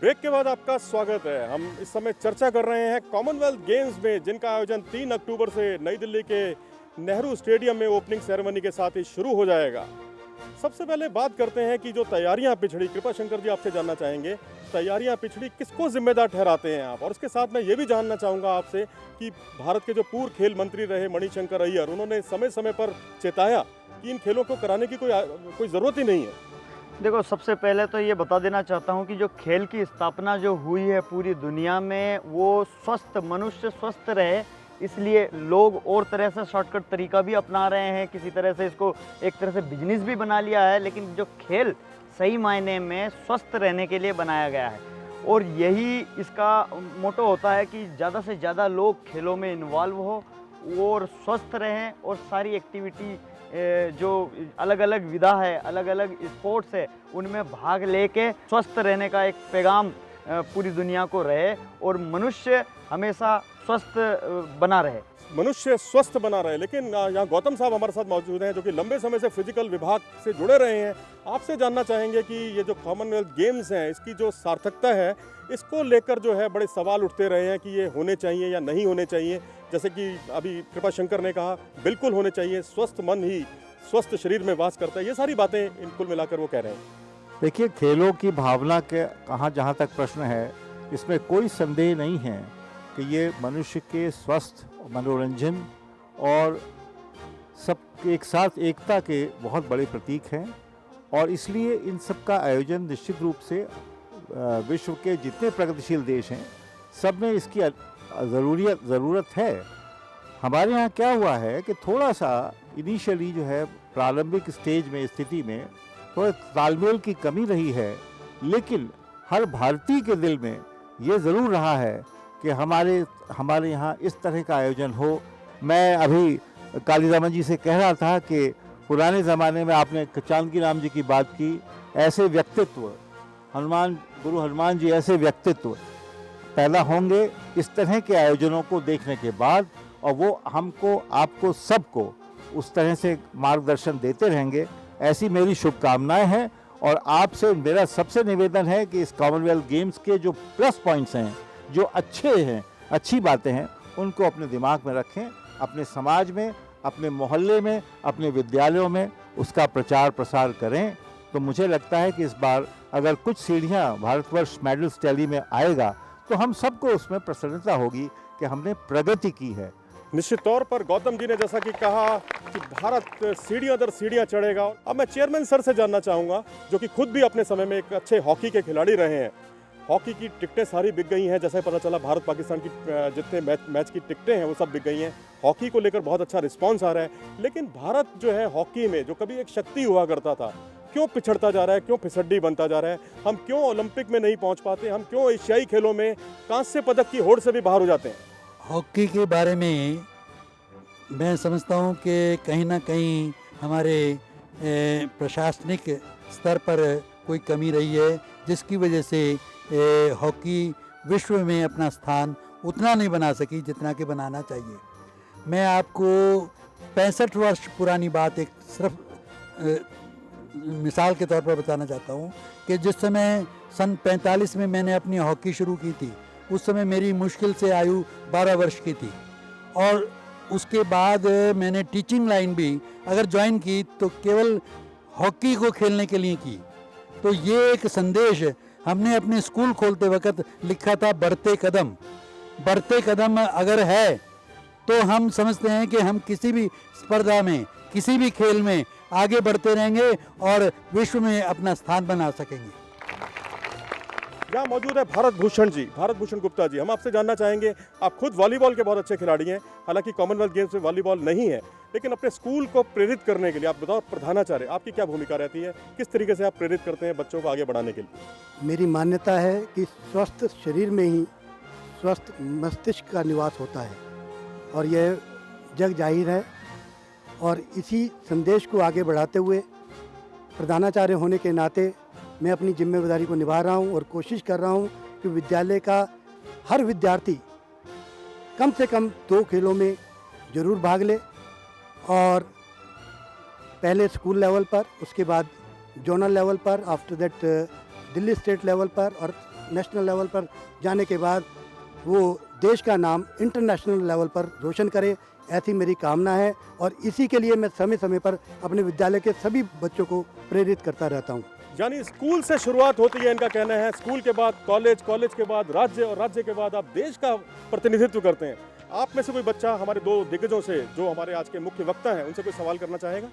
Break के बाद आपका स्वागत है। हम इस समय चर्चा कर रहे हैं कॉमनवेल्थ गेम्स में, जिनका आयोजन 3 अक्टूबर से नई दिल्ली के नेहरू स्टेडियम में ओपनिंग सेरेमनी के साथ ही शुरू हो जाएगा। सबसे पहले बात करते हैं कि जो तैयारियां पिछड़ी, कृपा शंकर जी आपसे जानना चाहेंगे, तैयारियां पिछड़ी किसको जिम्मेदार ठहराते हैं आप? और इसके साथ मैं ये भी जानना चाहूँगा आपसे कि भारत के जो पूर्व खेल मंत्री रहे मणिशंकर अय्यर, उन्होंने समय समय पर चेताया कि इन खेलों को कराने की कोई ज़रूरत ही नहीं है। देखो, सबसे पहले तो ये बता देना चाहता हूँ कि जो खेल की स्थापना जो हुई है पूरी दुनिया में, वो स्वस्थ मनुष्य स्वस्थ रहे, इसलिए लोग और तरह से शॉर्टकट तरीका भी अपना रहे हैं। किसी तरह से इसको एक तरह से बिजनेस भी बना लिया है, लेकिन जो खेल सही मायने में स्वस्थ रहने के लिए बनाया गया है, और यही इसका मोटो होता है कि ज़्यादा से ज़्यादा लोग खेलों में इन्वॉल्व हो और स्वस्थ रहें, और सारी एक्टिविटी जो अलग अलग विधा है, अलग अलग स्पोर्ट्स है, उनमें भाग लेके स्वस्थ रहने का एक पैगाम पूरी दुनिया को रहे और मनुष्य हमेशा स्वस्थ बना रहे। मनुष्य स्वस्थ बना रहे। लेकिन यहाँ गौतम साहब हमारे साथ मौजूद हैं, जो कि लंबे समय से फिजिकल विभाग से जुड़े रहे हैं। आपसे जानना चाहेंगे कि ये जो कॉमनवेल्थ गेम्स हैं, इसकी जो सार्थकता है, इसको लेकर जो है बड़े सवाल उठते रहे हैं कि ये होने चाहिए या नहीं होने चाहिए। जैसे कि अभी कृपा शंकर ने कहा, बिल्कुल होने चाहिए, स्वस्थ मन ही स्वस्थ शरीर में वास करता है। ये सारी बातें इन कुल मिलाकर वो कह रहे हैं। देखिए, खेलों की भावना के कहाँ जहाँ तक प्रश्न है, इसमें कोई संदेह नहीं है कि ये मनुष्य के स्वस्थ, मनोरंजन और सब एक साथ एकता के बहुत बड़े प्रतीक हैं। और इसलिए इन सब का आयोजन निश्चित रूप से विश्व के जितने प्रगतिशील देश हैं, सब में इसकी ज़रूरत है। हमारे यहाँ क्या हुआ है कि थोड़ा सा इनिशियली जो है प्रारंभिक स्टेज में स्थिति में थोड़ा तालमेल की कमी रही है, लेकिन हर भारतीय के दिल में ये ज़रूर रहा है कि हमारे यहाँ इस तरह का आयोजन हो। मैं अभी कालीरामन जी से कह रहा था कि पुराने ज़माने में आपने चांदकी राम जी की बात की, ऐसे व्यक्तित्व गुरु हनुमान जी ऐसे व्यक्तित्व पैदा होंगे इस तरह के आयोजनों को देखने के बाद, और वो हमको, आपको, सबको उस तरह से मार्गदर्शन देते रहेंगे। ऐसी मेरी शुभकामनाएं हैं। और आपसे मेरा सबसे निवेदन है कि इस कॉमनवेल्थ गेम्स के जो प्लस पॉइंट्स हैं, जो अच्छे हैं, अच्छी बातें हैं, उनको अपने दिमाग में रखें, अपने समाज में, अपने मोहल्ले में, अपने विद्यालयों में उसका प्रचार प्रसार करें। तो मुझे लगता है कि इस बार अगर कुछ सीढ़ियाँ भारतवर्ष मेडल्स टैली में आएगा, तो हम सबको उसमें प्रसन्नता होगी कि हमने प्रगति की है। निश्चित तौर पर गौतम जी ने जैसा कि कहा कि भारत सीढ़ियां दर सीढ़ियां चढ़ेगा। अब मैं चेयरमैन सर से जानना चाहूँगा, जो कि खुद भी अपने समय में एक अच्छे हॉकी के खिलाड़ी रहे हैं। हॉकी की टिकटें सारी बिक गई हैं, जैसे पता चला भारत पाकिस्तान की जितने मैच की टिकटें हैं वो सब बिक गई हैं। हॉकी को लेकर बहुत अच्छा रिस्पॉन्स आ रहा है, लेकिन भारत जो है हॉकी में, जो कभी एक शक्ति हुआ करता था, क्यों पिछड़ता जा रहा है, क्यों फिसड्डी बनता जा रहा है? हम क्यों ओलंपिक में नहीं पहुंच पाते? हम क्यों एशियाई खेलों में कांस्य पदक की होड़ से भी बाहर हो जाते हैं? हॉकी के बारे में मैं समझता हूँ कि कहीं ना कहीं हमारे प्रशासनिक स्तर पर कोई कमी रही है, जिसकी वजह से हॉकी विश्व में अपना स्थान उतना नहीं बना सकी जितना कि बनाना चाहिए। मैं आपको 65 वर्ष पुरानी बात एक सिर्फ मिसाल के तौर पर बताना चाहता हूँ कि जिस समय सन 45 में मैंने अपनी हॉकी शुरू की थी, उस समय मेरी मुश्किल से आयु 12 वर्ष की थी, और उसके बाद मैंने टीचिंग लाइन भी अगर ज्वाइन की तो केवल हॉकी को खेलने के लिए की। तो ये एक संदेश हमने अपने स्कूल खोलते वक्त लिखा था, बढ़ते कदम। बढ़ते कदम अगर है तो हम समझते हैं कि हम किसी भी स्पर्धा में, किसी भी खेल में आगे बढ़ते रहेंगे और विश्व में अपना स्थान बना सकेंगे। यहाँ मौजूद है भारत भूषण गुप्ता जी। हम आपसे जानना चाहेंगे, आप खुद वॉलीबॉल के बहुत अच्छे खिलाड़ी हैं। हालांकि कॉमनवेल्थ गेम्स में वॉलीबॉल नहीं है, लेकिन अपने स्कूल को प्रेरित करने के लिए आप बताओ, प्रधानाचार्य, आपकी क्या भूमिका रहती है? किस तरीके से आप प्रेरित करते हैं बच्चों को आगे बढ़ाने के लिए? मेरी मान्यता है कि स्वस्थ शरीर में ही स्वस्थ मस्तिष्क का निवास होता है, और यह जग जाहिर है। और इसी संदेश को आगे बढ़ाते हुए प्रधानाचार्य होने के नाते मैं अपनी जिम्मेदारी को निभा रहा हूं और कोशिश कर रहा हूं कि विद्यालय का हर विद्यार्थी कम से कम 2 खेलों में ज़रूर भाग ले, और पहले स्कूल लेवल पर, उसके बाद जोनल लेवल पर, after that Delhi state level पर, और नेशनल लेवल पर जाने के बाद वो देश का नाम इंटरनेशनल लेवल पर रोशन करे, ऐसी मेरी कामना है। और इसी के लिए मैं समय समय पर अपने विद्यालय के सभी बच्चों को प्रेरित करता रहता हूँ। यानी स्कूल से शुरुआत होती है, इनका कहना है, स्कूल के बाद कॉलेज, कॉलेज के बाद राज्य और राज्य के बाद आप देश का प्रतिनिधित्व करते हैं। आप में से कोई बच्चा हमारे दो दिग्गजों से, जो हमारे आज के मुख्य वक्ता हैं, उनसे कोई सवाल करना चाहेगा?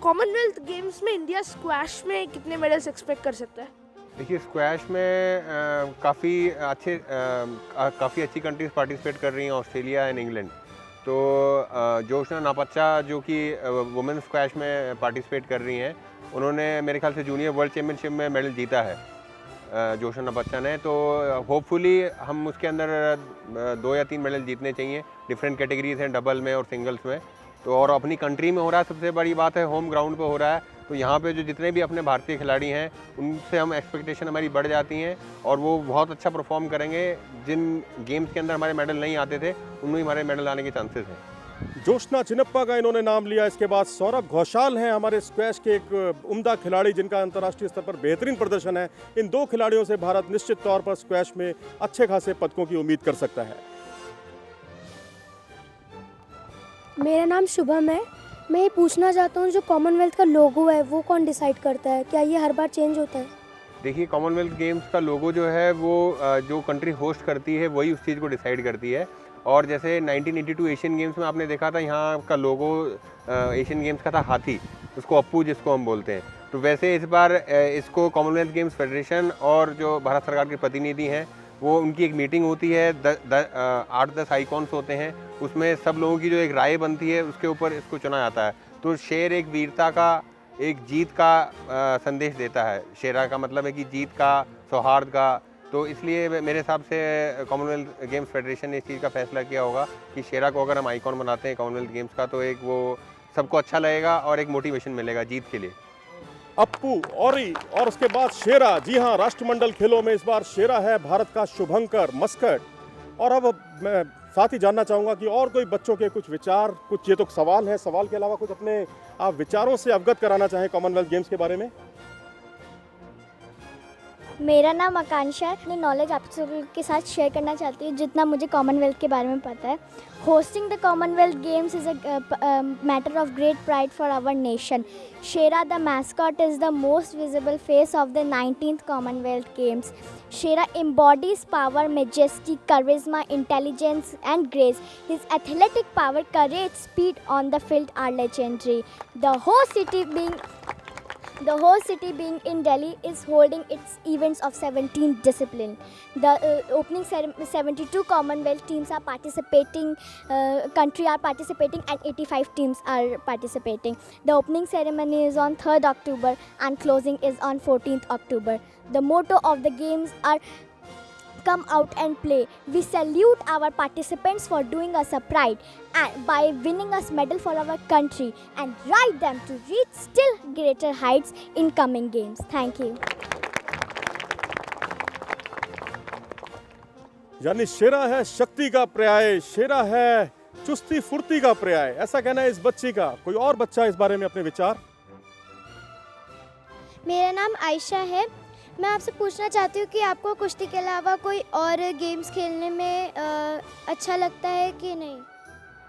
कॉमनवेल्थ गेम्स में इंडिया स्क्वैश में कितने मेडल्स एक्सपेक्ट कर सकता है? देखिए, स्क्वैश में काफ़ी अच्छी कंट्रीज पार्टिसिपेट कर रही हैं, ऑस्ट्रेलिया एंड इंग्लैंड। तो जोशना नापच्चा जो कि वुमेन स्क्वैश में पार्टिसिपेट कर रही हैं, उन्होंने मेरे ख्याल से जूनियर वर्ल्ड चैम्पियनशिप में मेडल जीता है, जोशना नापच्चा ने। तो होपफुली हम उसके अंदर 2 या 3 मेडल जीतने चाहिए। डिफरेंट कैटेगरीज हैं, डबल में और सिंगल्स में। तो और अपनी कंट्री में हो रहा है, सबसे बड़ी बात है, होम ग्राउंड पे हो रहा है। तो यहाँ पे जो जितने भी अपने भारतीय खिलाड़ी हैं, उनसे हम एक्सपेक्टेशन हमारी बढ़ जाती हैं और वो बहुत अच्छा परफॉर्म करेंगे। जिन गेम्स के अंदर हमारे मेडल नहीं आते थे, उनमें हमारे मेडल आने के चांसेस हैं। जोशना चिनप्पा का इन्होंने नाम लिया। इसके बाद सौरभ घोषाल हैं, हमारे स्क्वैश के एक उम्दा खिलाड़ी जिनका अंतर्राष्ट्रीय स्तर पर बेहतरीन प्रदर्शन है। इन 2 खिलाड़ियों से भारत निश्चित तौर पर स्क्वैश में अच्छे खासे पदकों की उम्मीद कर सकता है। मेरा नाम शुभम है। मैं ये पूछना चाहता हूँ, जो कॉमनवेल्थ का लोगो है वो कौन डिसाइड करता है? क्या ये हर बार चेंज होता है? देखिए, कॉमनवेल्थ गेम्स का लोगो जो है वो जो कंट्री होस्ट करती है वही उस चीज़ को डिसाइड करती है। और जैसे 1982 एशियन गेम्स में आपने देखा था, यहाँ का लोगो एशियन गेम्स का था हाथी, उसको अप्पू जिसको हम बोलते हैं। तो वैसे इस बार इसको कॉमनवेल्थ गेम्स फेडरेशन और जो भारत सरकार के प्रतिनिधि हैं, वो उनकी एक मीटिंग होती है, 8-10 आइकॉन्स होते हैं, उसमें सब लोगों की जो एक राय बनती है, उसके ऊपर इसको चुना जाता है। तो शेर एक वीरता का, एक जीत का संदेश देता है। शेरा का मतलब है कि जीत का, सौहार्द का। तो इसलिए मेरे हिसाब से कॉमनवेल्थ गेम्स फेडरेशन ने इस चीज़ का फैसला किया होगा कि शेरा को अगर हम आइकॉन बनाते हैं कॉमनवेल्थ गेम्स का, तो एक वो सबको अच्छा लगेगा और एक मोटिवेशन मिलेगा जीत के लिए। अप्पू, औरी और उसके बाद शेरा। जी हाँ, राष्ट्रमंडल खेलों में इस बार शेरा है भारत का शुभंकर, मस्कट। और अब मैं साथ ही जानना चाहूँगा कि और कोई बच्चों के कुछ विचार, कुछ, ये तो सवाल है, सवाल के अलावा कुछ अपने आप विचारों से अवगत कराना चाहें कॉमनवेल्थ गेम्स के बारे में। मेरा नाम आकांक्षा है। अपनी नॉलेज आप सबके साथ शेयर करना चाहती हूँ जितना मुझे कॉमनवेल्थ के बारे में पता है। Hosting the commonwealth games is a matter of great pride for our nation. Shera the mascot is the most visible face of the 19th Commonwealth Games. Shera embodies power, majesty, charisma, intelligence and grace. His athletic power, courage, speed on the field are legendary. The whole city being in Delhi is holding its events of 17 discipline. The opening 72 Commonwealth teams are participating, country are participating and 85 teams are participating. The opening ceremony is on 3rd October and closing is on 14th October. The motto of the games are come out and play. We salute our participants for doing us a pride and by winning us medal for our country and guide them to reach still greater heights in coming games. Thank you. यानी शेरा है शक्ति का पर्याय, शेरा है चुस्ती फुर्ती का पर्याय, ऐसा कहना है इस बच्ची का। कोई और बच्चा इस बारे में अपने विचार? मेरा नाम आयशा है। मैं आपसे पूछना चाहती हूँ कि आपको कुश्ती के अलावा कोई और गेम्स खेलने में अच्छा लगता है कि नहीं?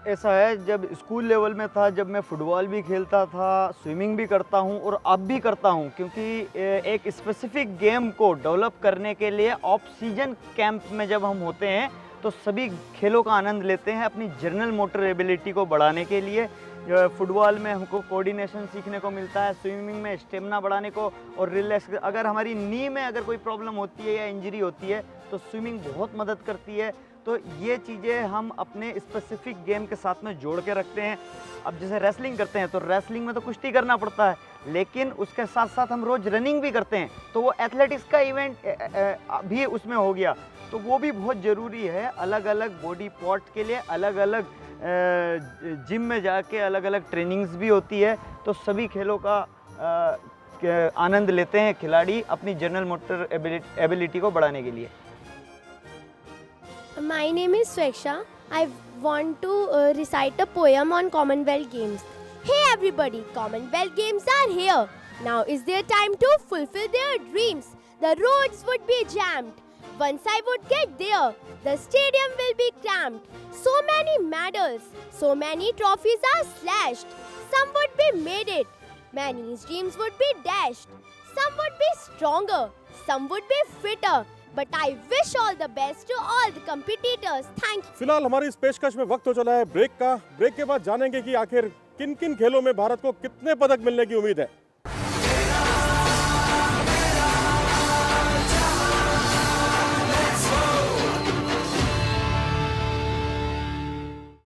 ऐसा है, जब स्कूल लेवल में था, जब मैं फुटबॉल भी खेलता था, स्विमिंग भी करता हूँ और अब भी करता हूँ, क्योंकि एक स्पेसिफिक गेम को डेवलप करने के लिए ऑफ सीजन कैंप में जब हम होते हैं तो सभी खेलों का आनंद लेते हैं अपनी जनरल मोटर एबिलिटी को बढ़ाने के लिए। फुटबॉल में हमको कोऑर्डिनेशन सीखने को मिलता है, स्विमिंग में स्टेमिना बढ़ाने को और रिलैक्स। अगर हमारी नी में अगर कोई प्रॉब्लम होती है या इंजरी होती है तो स्विमिंग बहुत मदद करती है। तो ये चीज़ें हम अपने स्पेसिफिक गेम के साथ में जोड़ के रखते हैं। अब जैसे रेसलिंग करते हैं तो रेसलिंग में तो कुश्ती करना पड़ता है, लेकिन उसके साथ साथ हम रोज़ रनिंग भी करते हैं, तो वो एथलेटिक्स का इवेंट भी उसमें हो गया। तो वो भी बहुत ज़रूरी है। अलग अलग बॉडी पार्ट के लिए अलग अलग जिम में जाके अलग अलग ट्रेनिंग्स भी होती है। तो सभी खेलों का आनंद लेते हैं खिलाड़ी अपनी जनरल मोटर एबिलिटी को बढ़ाने के लिए। My name is Sweksha. I want to recite a poem on Commonwealth Games. Hey everybody, Commonwealth Games are here. Now is their time to fulfill their dreams. The roads would be jammed. Once I would get there, the stadium will be cramped. So many medals, so many trophies are slashed. Some would be made it, many's dreams would be dashed. Some would be stronger, some would be fitter. But I wish all the best to all the competitors. Thank you. फिलहाल हमारी इस पेशकश में वक्त हो चला है break का। ब्रेक के बाद जानेंगे कि आखिर किन किन खेलों में भारत को कितने पदक मिलने की उम्मीद है।